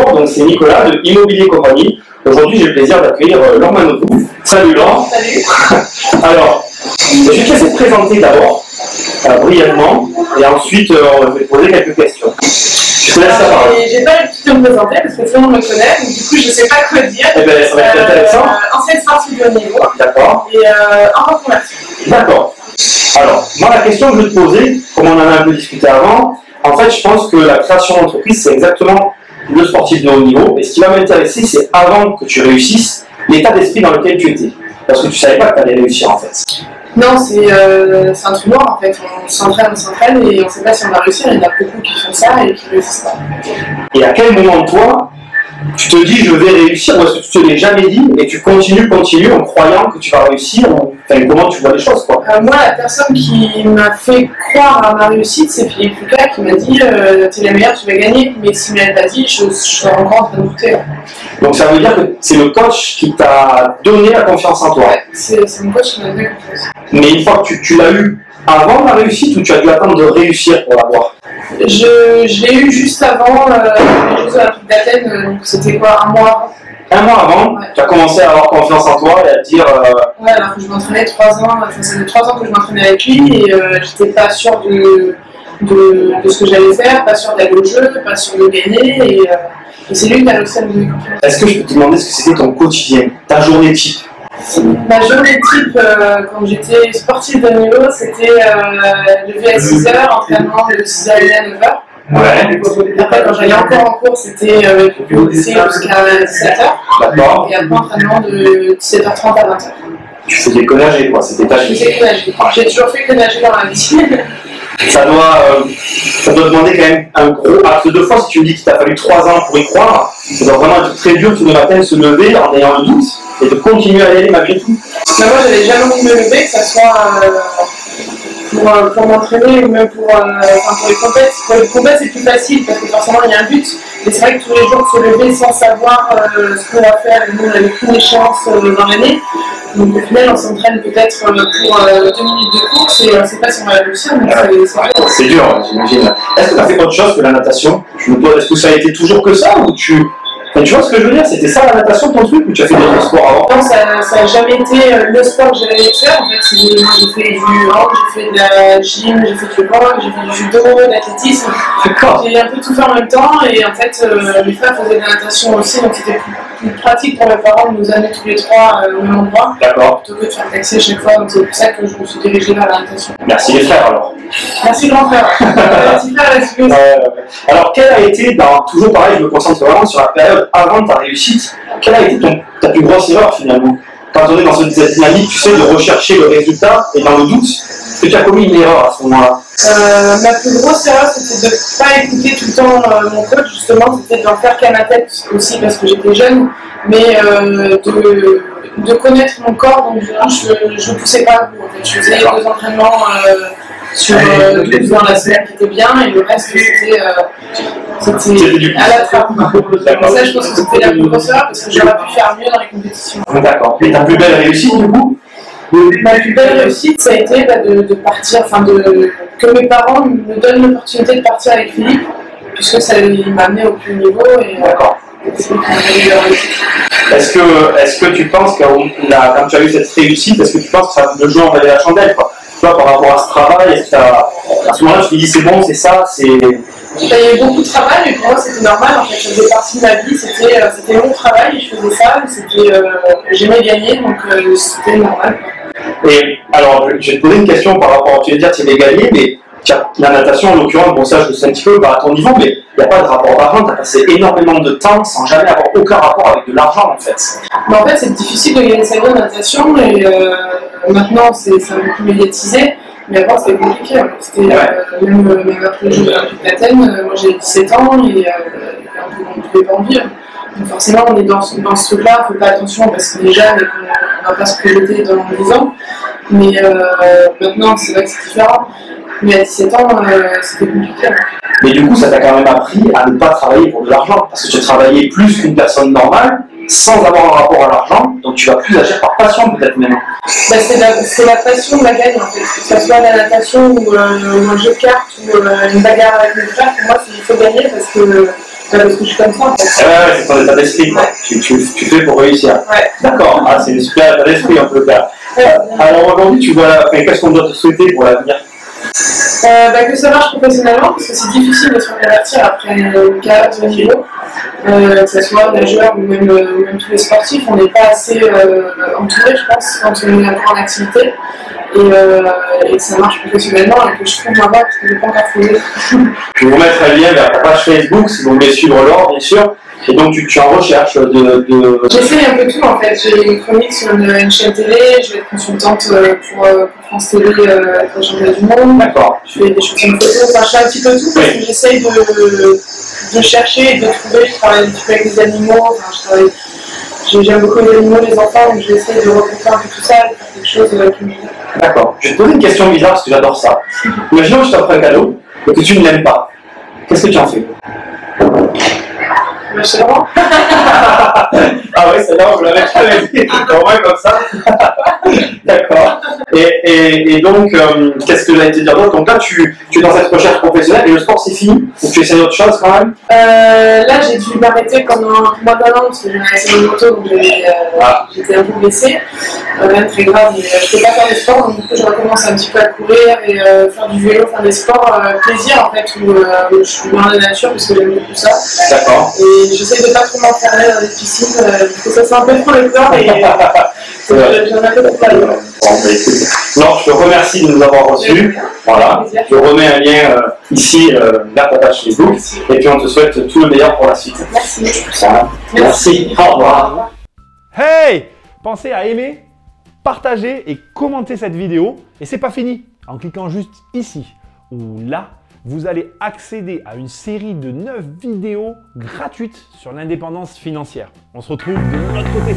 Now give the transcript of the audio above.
Bonjour, donc c'est Nicolas de Immobilier Compagnie. Aujourd'hui, j'ai le plaisir d'accueillir Laure Manodou. Salut Laure. Salut. Alors, je vais te laisser te présenter d'abord, brièvement, et ensuite je vais te poser quelques questions. Je te laisse la parole. J'ai pas l'habitude de me présenter parce que tout le monde me connaît, donc du coup je sais pas quoi dire. Eh bien, ça va être intéressant. Ancienne sportive de haut niveau. D'accord. Et en reconversion. D'accord. Alors, moi la question que je vais te poser, comme on en a un peu discuté avant, en fait je pense que la création d'entreprise c'est exactement le sportif de haut niveau. Et ce qui va m'intéresser, c'est avant que tu réussisses, l'état d'esprit dans lequel tu étais. Parce que tu savais pas que tu allais réussir en fait. Non, c'est un trou noir en fait. On s'entraîne et on sait pas si on va réussir. Il y en a beaucoup qui font ça et qui réussissent pas. Et à quel moment toi, tu te dis je vais réussir, ou est-ce que tu te l'es jamais dit et tu continues en croyant que tu vas réussir, enfin, comment tu vois les choses quoi. Moi, la personne qui m'a fait croire à ma réussite, c'est Philippe Lucas qui m'a dit t'es la meilleure, tu vas gagner. Mais s'il ne m'avait pas dit, je serais encore en train de douter. Donc ça veut dire que c'est le coach qui t'a donné la confiance en toi. Ouais, c'est mon coach qui m'a donné confiance. Mais une fois que tu l'as eu avant la réussite ou tu as dû attendre de réussir pour l'avoir? Je l'ai eu juste avant les Jeux Olympiques d'Athènes, donc c'était quoi, un mois avant. Un mois avant, ouais. Tu as commencé à avoir confiance en toi et à te dire... Ouais, alors que je m'entraînais 3 ans, enfin ça fait 3 ans que je m'entraînais avec lui et j'étais pas sûre de ce que j'allais faire, pas sûre d'aller au jeu, pas sûre de gagner et c'est lui qui a réussi à me donner confiance. Est-ce que je peux te demander ce que c'était ton quotidien, ta journée type? Ma journée type, quand j'étais sportive de niveau, c'était lever à 6h, entraînement de 6h à 9h. Ouais. Après, quand j'allais encore en cours, c'était jusqu'à 17h. D'accord. Et après, entraînement de 17h30 à 20h. Tu faisais que nager, quoi, c'était ta Je vie. faisais que nager. J'ai toujours fait que nager dans ma vie. Ça doit demander quand même un gros acte de foi. Si tu me dis qu'il t'a fallu 3 ans pour y croire, ça doit vraiment être très dur tous les matins de se lever en ayant le doute et de continuer à y aller malgré tout. Mais moi, j'avais jamais envie de me lever, que ce soit pour m'entraîner ou même pour les compètes. Pour les compètes, c'est plus facile parce que forcément, il y a un but. Mais c'est vrai que tous les jours, se lever sans savoir ce qu'on va faire, et nous, on n'avait qu'une échéance dans l'année. Donc au final, on s'entraîne peut-être pour 2 minutes de course et on ne sait pas si on va réussir. C'est dur, j'imagine. Est-ce que tu as fait autre chose que la natation? Est-ce que ça a été toujours que ça ou tu vois ce que je veux dire? C'était ça la natation ton truc ou tu as fait d'autres sports avant? Non, ça n'a jamais été le sport que j'avais faire. En fait, moi j'ai fait du hand, j'ai fait de la gym, j'ai fait du rock, j'ai fait du judo, de l'athlétisme. J'ai un peu tout fait en même temps et en fait mes frères faisaient de la natation aussi, donc c'était plus pratique pour mes parents de nous amener tous les 3 au même endroit. D'accord. Plutôt que de faire taxi à chaque fois, donc c'est pour ça que je me suis dirigée vers la natation. Merci les frères alors. Merci grand frère. Petit frère, excuse. Alors quelle a été, toujours pareil, je me concentre vraiment sur la période avant ta réussite, quelle a été ta plus grosse erreur finalement? Quand on est dans cette dynamique, tu sais, de rechercher le résultat et dans le doute, est-ce que tu as commis une erreur à ce moment-là? Ma plus grosse erreur, c'était de ne pas écouter tout le temps mon coach, justement, c'était d'en faire qu'à ma tête aussi parce que j'étais jeune, mais de connaître mon corps, donc je ne poussais pas à bout. En fait. Je faisais 2 entraînements sur 12 dans la semaine qui étaient bien et le reste c'était à la trappe. Ça, je pense que c'était la plus grosse erreur parce que j'aurais pu faire mieux dans les compétitions. D'accord. Et ta plus belle réussite du coup? Ma plus belle réussite, ça a été de partir, que mes parents me donnent l'opportunité de partir avec Philippe, puisque ça m'a amené au plus haut niveau. Et, d'accord. Est-ce que tu penses que quand tu as eu cette réussite, est-ce que tu penses que ça le jeu en valait la chandelle quoi? Toi, par rapport à ce travail, est-ce que à ce moment-là, tu te dis c'est bon, c'est ça, c'est... Il y avait beaucoup de travail, mais pour moi c'était normal, en fait, ça faisait partie de ma vie, c'était mon travail, je faisais ça, j'aimais gagner, donc c'était normal. Et alors, je vais te poser une question par rapport à, tu vas dire que tu aimais gagner, mais la natation en l'occurrence, bon ça je le sais un petit peu à ton niveau, mais il n'y a pas de rapport d'argent, tu as passé énormément de temps sans jamais avoir aucun rapport avec de l'argent en fait. Mais en fait c'est difficile de gagner sa vie en natation, et maintenant c'est un peu plus médiatisé. Mais avant, c'était compliqué. C'était même après les Jeux Olympiques d'Athènes, moi j'avais 17 ans et on ne pouvait pas en vivre. Donc forcément, on est dans ce truc-là, il ne faut faire attention parce qu'on est jeune et qu'on ne va pas se projeter dans 10 ans. Mais maintenant, c'est vrai que c'est différent. Mais à 17 ans, c'était compliqué. Mais du coup, ça t'a quand même appris à ne pas travailler pour de l'argent. Parce que tu travaillais plus qu'une personne normale, sans avoir un rapport à l'argent, donc tu vas plus agir par passion peut-être maintenant. Bah, c'est la passion de la gagne en fait, que ce soit la natation ou un jeu de cartes ou une bagarre avec mes frères, pour moi il faut gagner parce que Parce que je suis comme ça en fait. Ouais, c'est ton état d'esprit, quoi. Ouais. Tu fais pour réussir. Ouais. D'accord, ah, c'est une super état d'esprit en tout cas. Alors aujourd'hui, tu vois, qu'est-ce qu'on doit te souhaiter pour l'avenir? Que ça marche professionnellement, parce que c'est difficile de se reconvertir après une carrière de haut niveau, que ce soit nageur ou même tous les sportifs, on n'est pas assez entouré, je pense, quand on est encore en activité, et que ça marche professionnellement et que je trouve ma voie parce que je n'ai pas encore trouvé. Je vais vous mettre un lien vers ta page Facebook si vous voulez suivre Laure, bien sûr. Et donc tu es en recherche de... J'essaye un peu tout en fait. J'ai une chronique sur une chaîne télé, je vais être consultante pour France Télé avec la championnat du monde. D'accord. Je fais des choses de photos, enfin je fais un petit peu tout parce que j'essaye de chercher et de trouver. Je travaille un petit peu avec les animaux, j'aime beaucoup les animaux, les enfants, donc j'essaie de regrouper un peu tout ça et faire quelque chose qui me plaît. D'accord. Je vais te poser une question bizarre parce que j'adore ça. Imaginons que je t'offre un cadeau et que tu ne l'aimes pas. Qu'est-ce que tu en fais? C'est vraiment. Ah oui, c'est là, on me l'avait jamais dit. Au moins comme ça. D'accord. Et donc, qu'est-ce que j'allais te dire d'autre? Donc là, tu es dans cette recherche professionnelle et le sport, c'est fini? Ou tu essayes autre chose quand même? Là, j'ai dû m'arrêter pendant un mois d'un an parce que j'ai cassé une moto, donc j'étais un peu blessée. Rien de très grave, mais je ne peux pas faire de sport, donc du coup, je recommence un petit peu à courir et faire du vélo, faire des sports plaisir en fait, où je suis dans la nature parce que j'aime beaucoup ça. D'accord. Et j'essaie de pas trop m'enfermer dans les piscines parce que ça c'est un peu trop le corps et j'en ai un peu trop mal. Non, je te remercie de nous avoir reçus. Voilà. Je remets un lien ici vers ta page Facebook et puis on te souhaite tout le meilleur pour la suite. Merci. Voilà. Merci. Au revoir. Hey! Pensez à aimer, partager et commenter cette vidéo. Et c'est pas fini. En cliquant juste ici ou là, vous allez accéder à une série de 9 vidéos gratuites sur l'indépendance financière. On se retrouve de l'autre côté.